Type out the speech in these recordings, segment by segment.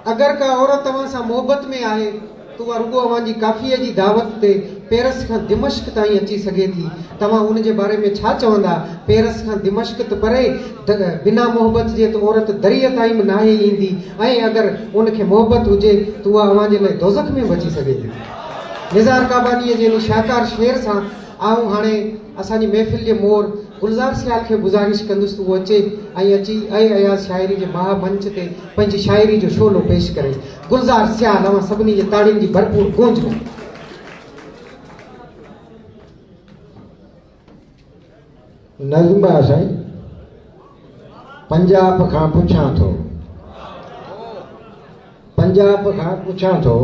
अगर का औरत तव्हां सां मोहब्बत में आहे तो उहा रुगो अव्हांजी काफ़ीअ जी दावत ते पेरिस खां दिमश्क ताईं अची सघे थी। तव्हां उन जे बारे में छा चवंदा? पेरिस खां दिमश्क त परे, बिना मोहब्बत जे त औरत दरिया ताईं बि नाहे ईंदी, ऐं अगरि उनखे मोहब्बत हुजे त उहा अव्हांजे लाइ दोज़ख में बची सघे थी। निज़ार काबानीअ जे इन शाहकार शेर सां आऊं हाणे असांजी महफ़िल जे मोर गुलज़ार सियाल खे गुज़ारिश कंदुसि त उहो अचे ऐं अची अयाज़ शाइरी जे महामंच ते पंहिंजी शाइरी जो शोलो पेश करे। गुलज़ार सियाल अवां सभिनी जे ताड़ियुनि जी भरपूर गूंज में। नज़्म आहे साईं। पंजाब खां पुछां थो, पंजाब खां पुछां थो,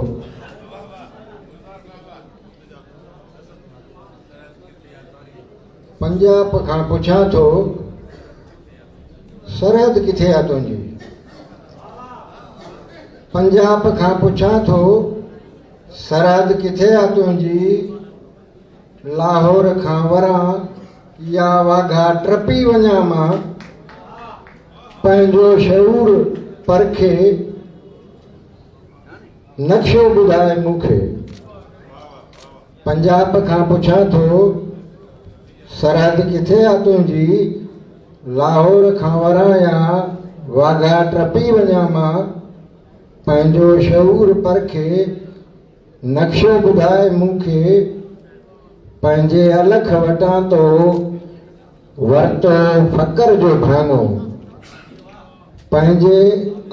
पंजाब खां पुछां थो, सरहद किथे आहे तुंहिंजी? पंजाब खां पुछां थो, सरहद किथे आहे तुंहिंजी? लाहौर खां वरां या वाघा टपी वञा मां, पंहिंजो शऊर परखे नक्शो ॿुधाए मूंखे। पंजाब खां पुछां थो, सरहद किथे आहे तुंहिंजी? लाहौर खां वरां या वाघा टपी वञा मां, पंहिंजो शऊर परखे नक्शो ॿुधाए मूंखे। पंहिंजे अलख वटां तो वरितो फ़क़्र जो भाङो, पंहिंजे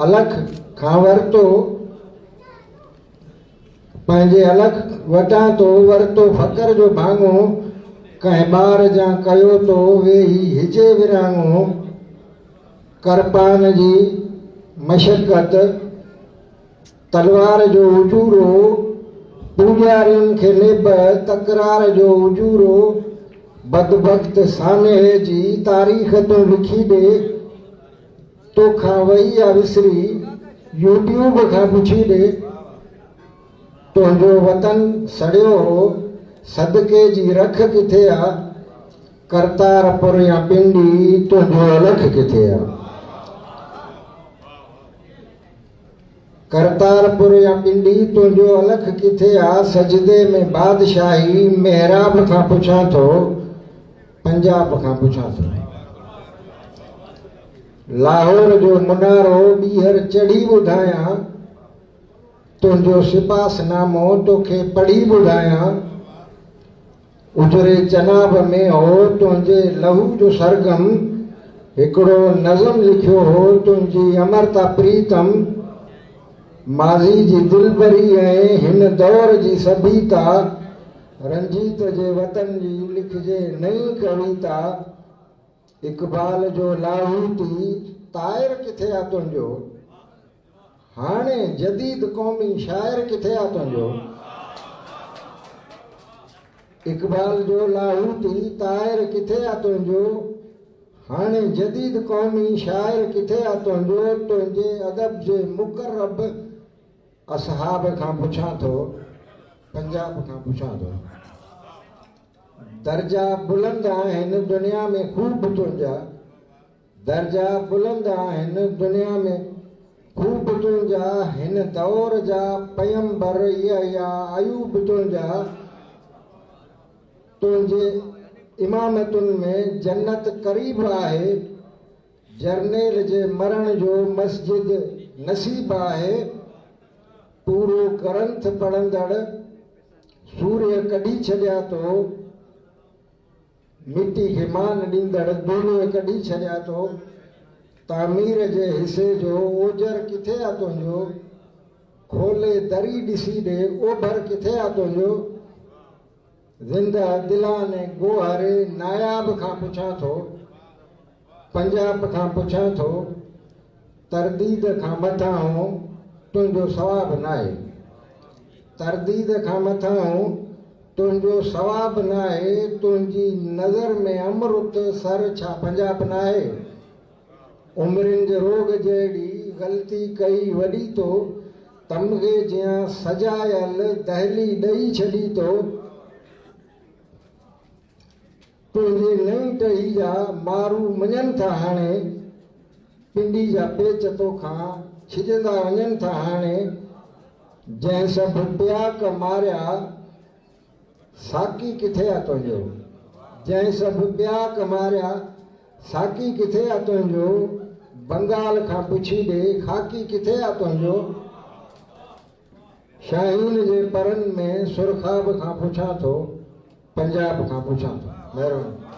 अलख खां वरितो, पंहिंजे अलख वटां तो वरितो फ़क़्र जो भाङो। कंहिं ॿार जा कयो तो वेही हिजे विराङो। करपान जी मशक़त तलवार जो उजूरो, पूॼारियुनि खे लेब तकरार जो उजूरो। बदबख़्त सानहे जी तारीख़ तो लिखी ॾे, तोखां वई आहे विसरी यूट्यूब खां पुछी ॾे। तुंहिंजो वतन सड़ियो हो, सदके जी रख किथे आहे? करतारपुर या पिंडी, तुंहिंजो अलख किथे आहे? करतारपुर या पिंडी, तुंहिंजो अलख किथे आहे? सजदे में बादशाही महराब खां पुछां थो, पंजाब खां पुछां थो। लाहौर जो मुनारो ॿीहर चढ़ी ॿुधायां, तुंहिंजो सिपासनामो तोखे पढ़ी ॿुधायां। उजरे चनाब में हो तुंहिंजे लहू जो सरगम, हिकिड़ो नज़म लिखियो हो तुंहिंजी अमरता प्रीतम। माज़ी जी दिलबरी ऐं हिन दौर जी सभीता, रंजीत जे वतन जी लिखिजे नई कविता। इक़बाल जो लाहौती ताइर किथे आहे तुंहिंजो? हाणे जदीद क़ौमी शाइर किथे आहे तुंहिंजो? इक़बाल जो लाहौती ताइर किथे आहे तुंहिंजो? हाणे जदीद क़ौमी शाइर किथे आहे तुंहिंजो? तुंहिंजे अदब जे मुक़रब असहाब खां पुछां थो, पंजाब खां पुछां थो। दर्जा बुलंद आहिनि दुनिया में ख़ूब तुंहिंजा, दर्जा बुलंद आहिनि दुनिया में ख़ूब तुंहिंजा। हिन दौर जा पैगंबर या अयूब तुंहिंजा। तुंहिंजे इमामतुनि में जन्नत क़रीब आहे, जर्नेल जे मरण जो मस्जिद नसीब आहे। पूरो ग्रंथ पढ़ंदड़ सूर्य कढी छॾिया तो, मिटी खे मान ॾींदड़ दूल्हे कढी छॾिया तो। तामीर जे हिसे जो ओजर किथे आहे तुंहिंजो? खोले दरी ॾिसी ॾे, ओभर किथे आहे तुंहिंजो? ज़िंदा दिलाने गोहरे नायाब खां पुछां थो, पंजाब खां पुछां थो। तरदीद खां मथां हो तुंहिंजो सवाब नाहे, तरदीद खां मथां हो तुंहिंजो सवाब नाहे। तुंहिंजी नज़र में अमृत सर छा पंजाब नाहे? उमिरिन जे रोग जहिड़ी ग़लती कई वॾी तो, तमगे जियां सजायल दहली ॾेई छॾी तो। तुंहिंजे नई टही जा मारू मञनि था हाणे, पिंडी जा पेच तोखां छिजंदा वञनि था हाणे। जंहिं सभु प्याक मारिया साकी किथे आहे तुंहिंजो। जंहिं सभु प्याक मारिया साकी किथे आहे तुंहिंजो। बंगाल खां पुछी ॾे खाकी किथे आहे तुंहिंजो। शाहीन जे परनि में सुरखाब खां पुछां थो, पंजाब खां पुछां थो। महिरबानी।